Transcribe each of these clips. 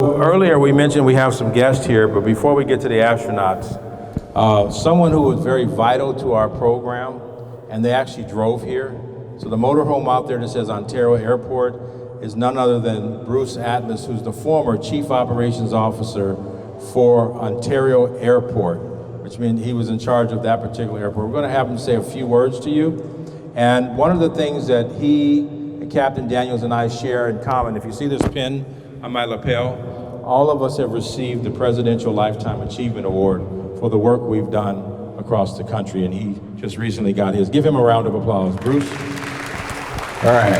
So earlier we mentioned we have some guests here, but before we get to the astronauts, someone who was very vital to our program, and they actually drove here. So the motorhome out there that says Ontario Airport is none other than Bruce Atlas, who's the former Chief Operations Officer for Ontario Airport, which means he was in charge of that particular airport. We're going to have him say a few words to you. And one of the things that he, Captain Daniels, and I share in common, if you see this pin on my lapel, all of us have received the Presidential Lifetime Achievement Award for the work we've done across the country, and he just recently got his. Give him a round of applause. Bruce? All right.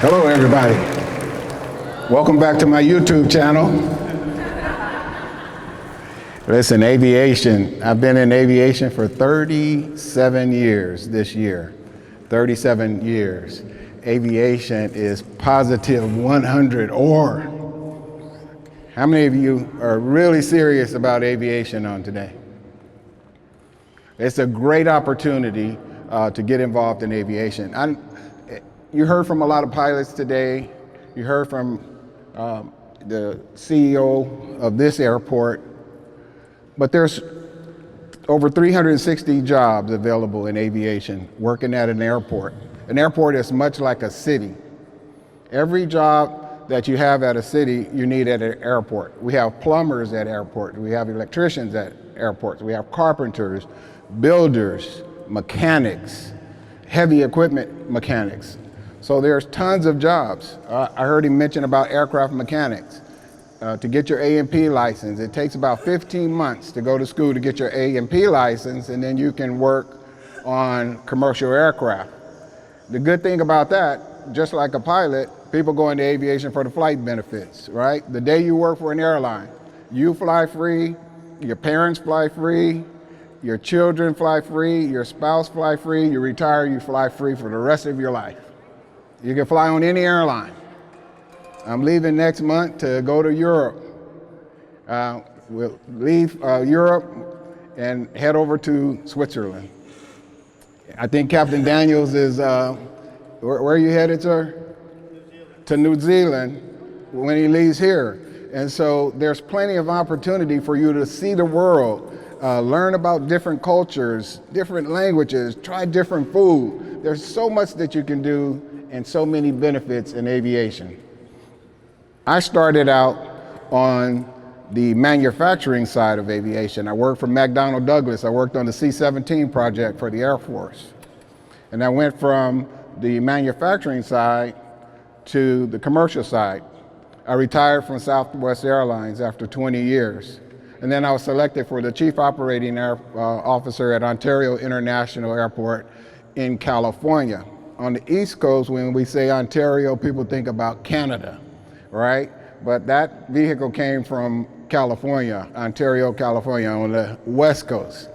Hello, everybody. Welcome back to my YouTube channel. Listen, aviation, I've been in aviation for 37 years this year. 37 years. Aviation is positive 100 or. How many of you are really serious about aviation on today? It's a great opportunity to get involved in aviation. You heard from a lot of pilots today. You heard from the CEO of this airport, but there's over 360 jobs available in aviation working at an airport. An airport is much like a city. Every job that you have at a city, you need at an airport. We have plumbers at airports. We have electricians at airports. We have carpenters, builders, mechanics, heavy equipment mechanics. So there's tons of jobs. I heard him mention about aircraft mechanics. To get your A&P license, it takes about 15 months to go to school to get your A&P license, and then you can work on commercial aircraft. The good thing about that, just like a pilot, people go into aviation for the flight benefits, right? The day you work for an airline, you fly free, your parents fly free, your children fly free, your spouse fly free, you retire, you fly free for the rest of your life. You can fly on any airline. I'm leaving next month to go to Europe. We'll leave Europe and head over to Switzerland. I think Captain Daniels is, where are you headed, sir? New Zealand. To New Zealand when he leaves here. And so there's plenty of opportunity for you to see the world, learn about different cultures, different languages, try different food. There's so much that you can do and so many benefits in aviation. I started out on the manufacturing side of aviation. I worked for McDonnell Douglas. I worked on the C-17 project for the Air Force. And I went from the manufacturing side to the commercial side. I retired from Southwest Airlines after 20 years. And then I was selected for the Chief Operating Officer at Ontario International Airport in California. On the East Coast, when we say Ontario, people think about Canada, right? But that vehicle came from California, Ontario, California, on the West Coast,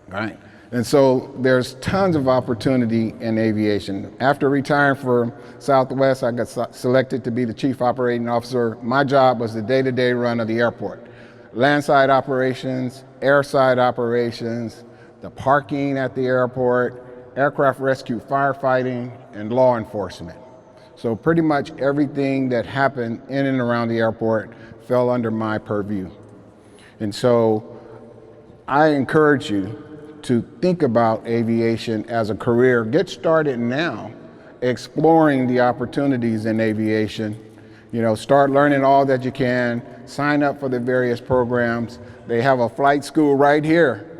right? And so there's tons of opportunity in aviation. After retiring from Southwest, I got selected to be the Chief Operating Officer. My job was the day-to-day run of the airport. Landside operations, airside operations, the parking at the airport, aircraft rescue, firefighting, and law enforcement. So pretty much everything that happened in and around the airport fell under my purview. And so I encourage you to think about aviation as a career. Get started now, exploring the opportunities in aviation. You know, start learning all that you can, sign up for the various programs. They have a flight school right here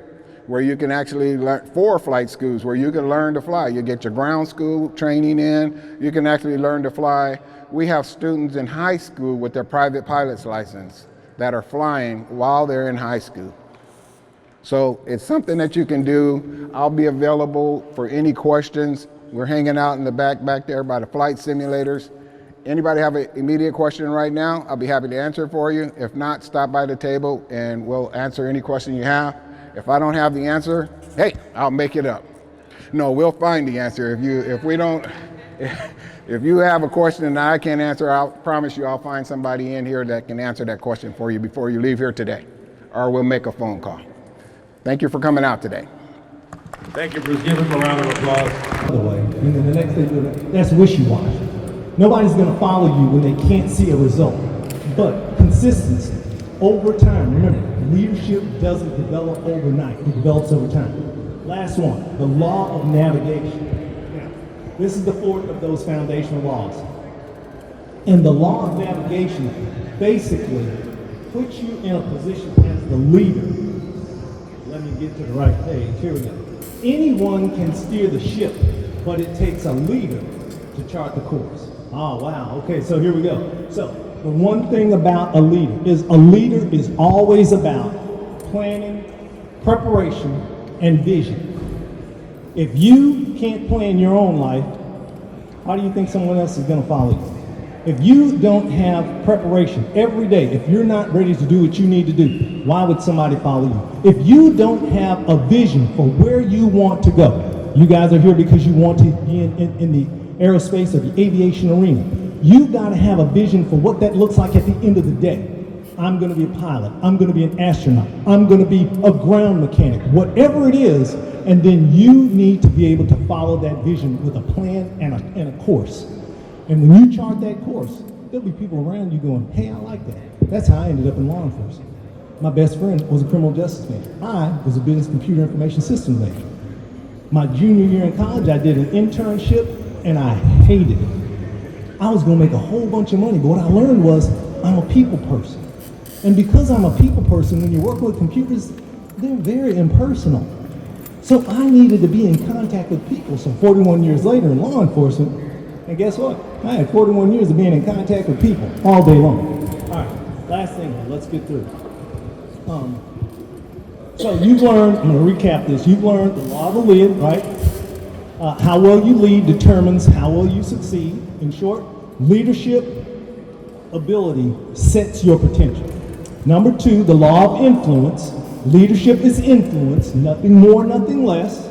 where you can actually learn, 4 flight schools where you can learn to fly. You get your ground school training in, you can actually learn to fly. We have students in high school with their private pilot's license that are flying while they're in high school. So it's something that you can do. I'll be available for any questions. We're hanging out in the back there by the flight simulators. Anybody have an immediate question right now? I'll be happy to answer it for you. If not, stop by the table and we'll answer any question you have. If I don't have the answer, hey, I'll make it up. No, we'll find the answer. If you have a question that I can't answer, I'll promise you I'll find somebody in here that can answer that question for you before you leave here today, or we'll make a phone call. Thank you for coming out today. Thank you, Bruce. Give him a round of applause. By the way, and then the next thing, that's wishy-washy. Nobody's going to follow you when they can't see a result. But consistency over time. Remember, leadership doesn't develop overnight. It develops over time. Last one, the law of navigation. Now, this is the fourth of those foundational laws. And the law of navigation basically puts you in a position as the leader. Let me get to the right page. Here we go. Anyone can steer the ship, but it takes a leader to chart the course. Oh, wow. Okay, so here we go. So the one thing about a leader is always about planning, preparation, and vision. If you can't plan your own life, how do you think someone else is going to follow you? If you don't have preparation every day, if you're not ready to do what you need to do, why would somebody follow you? If you don't have a vision for where you want to go, you guys are here because you want to be in the aerospace or the aviation arena. You've got to have a vision for what that looks like at the end of the day. I'm going to be a pilot. I'm going to be an astronaut. I'm going to be a ground mechanic. Whatever it is, and then you need to be able to follow that vision with a plan and a course. And when you chart that course, there'll be people around you going, hey, I like that. That's how I ended up in law enforcement. My best friend was a criminal justice major. I was a business computer information systems major. My junior year in college, I did an internship, and I hated it. I was going to make a whole bunch of money, but what I learned was I'm a people person. And because I'm a people person, when you work with computers, they're very impersonal. So I needed to be in contact with people. So 41 years later in law enforcement, and guess what? I had 41 years of being in contact with people all day long. All right, last thing, let's get through. So you've learned, I'm going to recap this, you've learned the law of the lid, right? How well you lead determines how well you succeed. In short, leadership ability sets your potential. Number two, the law of influence. Leadership is influence, nothing more, nothing less.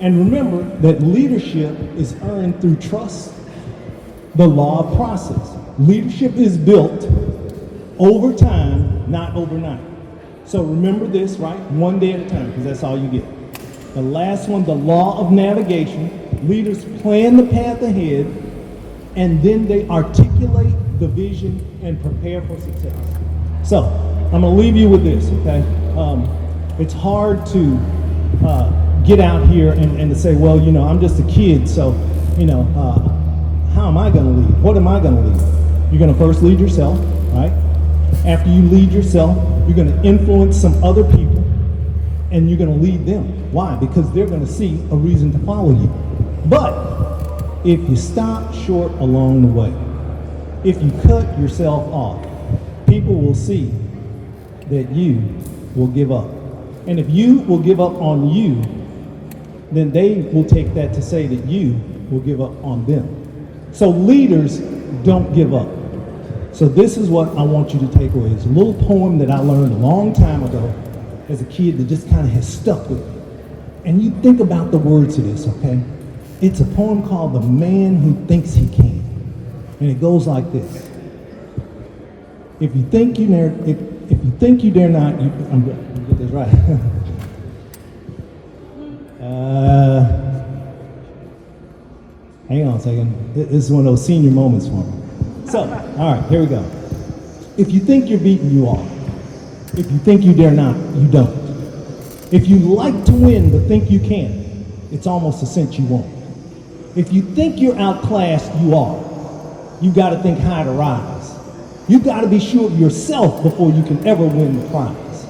And remember that leadership is earned through trust. The law of process. Leadership is built over time, not overnight. So remember this, right? One day at a time, because that's all you get. The last one, the law of navigation. Leaders plan the path ahead, and then they articulate the vision and prepare for success. So I'm going to leave you with this, okay? It's hard to get out here and to say, well, you know, I'm just a kid, so, you know, how am I going to lead? What am I going to lead? You're going to first lead yourself, right? After you lead yourself, you're going to influence some other people, and you're going to lead them. Why? Because they're going to see a reason to follow you. But if you stop short along the way, if you cut yourself off, people will see that you will give up. And if you will give up on you, then they will take that to say that you will give up on them. So leaders don't give up. So this is what I want you to take away. It's a little poem that I learned a long time ago as a kid that just kind of has stuck with me. And you think about the words of this, okay? It's a poem called The Man Who Thinks He Can. And it goes like this. If you think you dare not, I'm going to get this right. Hang on a second. This is one of those senior moments for me. So, all right, here we go. If you think you're beaten, you are. If you think you dare not, you don't. If you like to win but think you can't, it's almost a cinch you won't. If you think you're outclassed, you are. You've got to think high to rise. You've got to be sure of yourself before you can ever win the prize.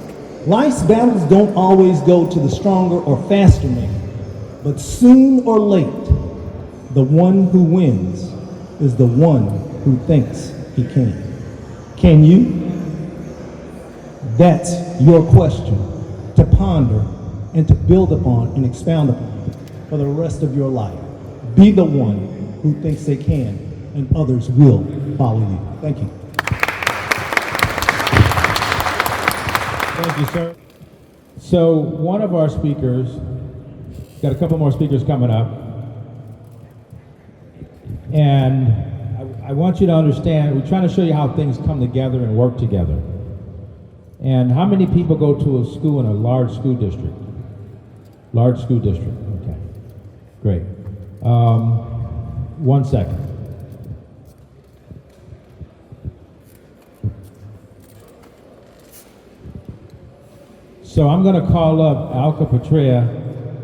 Life's battles don't always go to the stronger or faster man, but soon or late, the one who wins is the one who thinks he can. Can you? That's your question to ponder and to build upon and expound upon for the rest of your life. Be the one who thinks they can, and others will follow you. Thank you. Thank you, sir. So one of our speakers, got a couple more speakers coming up, and I want you to understand, we're trying to show you how things come together and work together. And how many people go to a school in a large school district? Large school district, okay, great. 1 second. So I'm going to call up Alka Petrea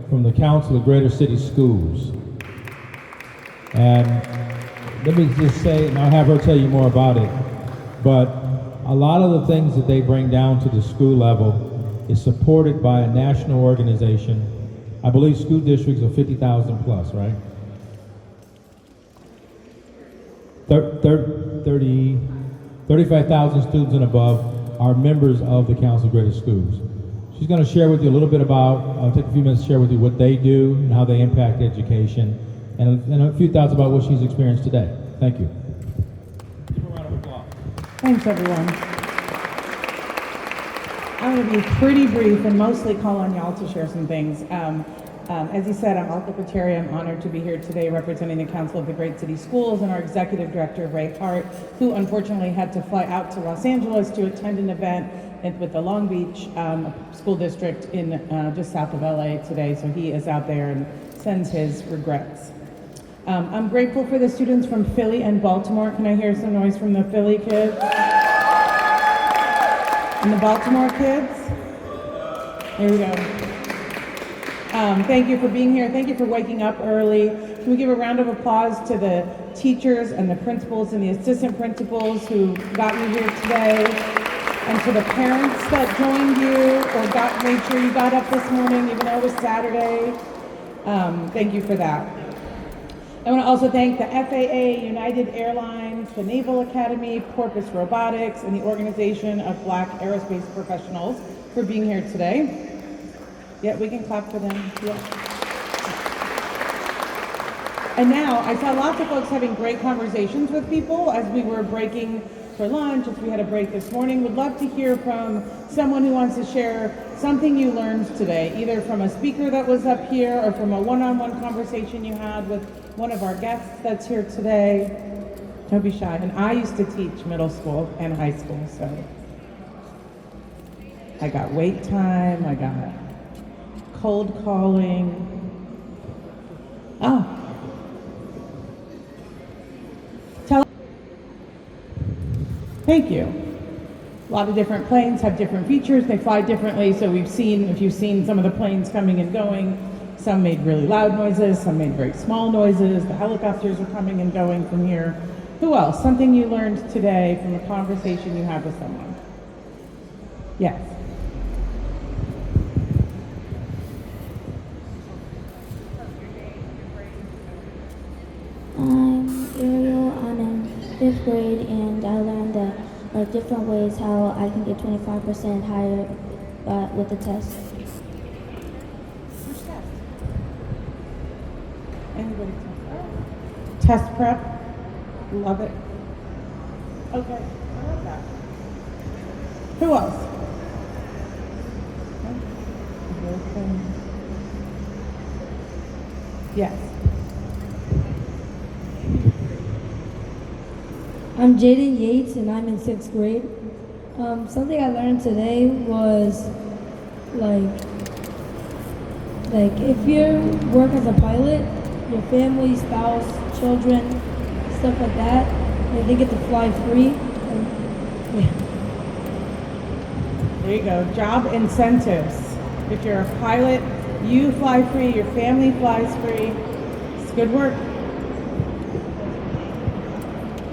from the Council of Greater City Schools. And let me just say, and I'll have her tell you more about it, but a lot of the things that they bring down to the school level is supported by a national organization. I believe school districts of 50,000 plus, right? 35,000 students and above are members of the Council of Greater Schools. She's going to share with you a little bit about, take a few minutes to share with you what they do and how they impact education, and a few thoughts about what she's experienced today. Thank you. Give her a round of applause. Thanks, everyone. I'm going to be pretty brief and mostly call on y'all to share some things. As you said, I'm Alka Petrea. I'm honored to be here today representing the Council of the Great City Schools and our Executive Director, Ray Hart, who unfortunately had to fly out to Los Angeles to attend an event with the Long Beach School District in just south of LA today. So he is out there and sends his regrets. I'm grateful for the students from Philly and Baltimore. Can I hear some noise from the Philly kids? And the Baltimore kids? Here we go. Thank you for being here. Thank you for waking up early. Can we give a round of applause to the teachers and the principals and the assistant principals who got you here today, and to the parents that joined you or made sure you got up this morning even though it was Saturday. Thank you for that. I want to also thank the FAA, United Airlines, the Naval Academy, Porpoise Robotics, and the Organization of Black Aerospace Professionals for being here today. Yeah, we can clap for them. Yeah. And now, I saw lots of folks having great conversations with people as we were breaking for lunch, as we had a break this morning. Would love to hear from someone who wants to share something you learned today, either from a speaker that was up here or from a one-on-one conversation you had with one of our guests that's here today. Don't be shy. And I used to teach middle school and high school, so I got wait time, I got cold calling. Oh. Thank you. A lot of different planes have different features. They fly differently. So if you've seen some of the planes coming and going, some made really loud noises, some made very small noises. The helicopters are coming and going from here. Who else? Something you learned today from a conversation you had with someone. Yes. I'm Ariel. I'm in 5th grade, and I learned that different ways how I can get 25% higher with the test. Which test? Anybody? Test prep. Love it. Okay, I love that. Who else? Okay. Yes. I'm Jaden Yates, and I'm in 6th grade. Something I learned today was like if you work as a pilot, your family, spouse, children, stuff like that, they get to fly free. Yeah. There you go. Job incentives. If you're a pilot, you fly free, your family flies free. It's good work.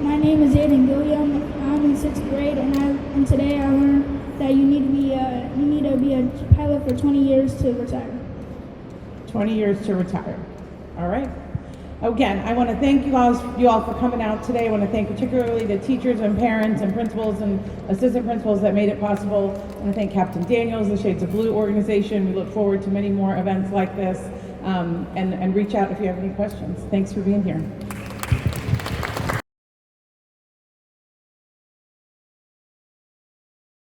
My name is Aiden Gilliam. I'm in 6th grade, and today I learned that you need to be a pilot for 20 years to retire. 20 years to retire. All right. Again, I want to thank you all for coming out today. I want to thank particularly the teachers and parents and principals and assistant principals that made it possible. I want to thank Captain Daniels, the Shades of Blue organization. We look forward to many more events like this, and reach out if you have any questions. Thanks for being here.